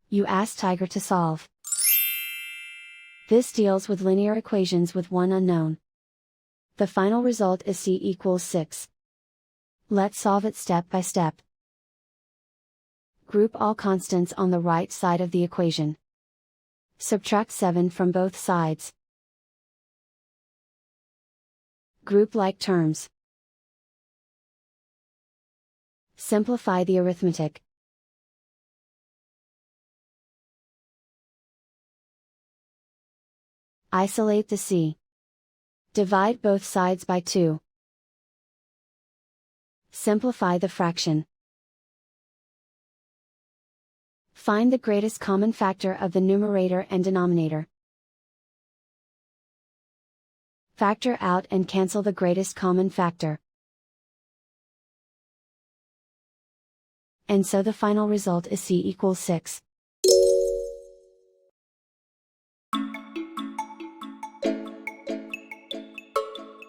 You ask Tiger to solve. This deals with linear equations with one unknown. The final result is c equals 6. Let's solve it step by step. Group all constants on the right side of the equation. Subtract 7 from both sides. Group like terms. Simplify the arithmetic. Isolate the c. Divide both sides by 2. Simplify the fraction. Find the greatest common factor of the numerator and denominator. Factor out and cancel the greatest common factor. And so the final result is c equals 6.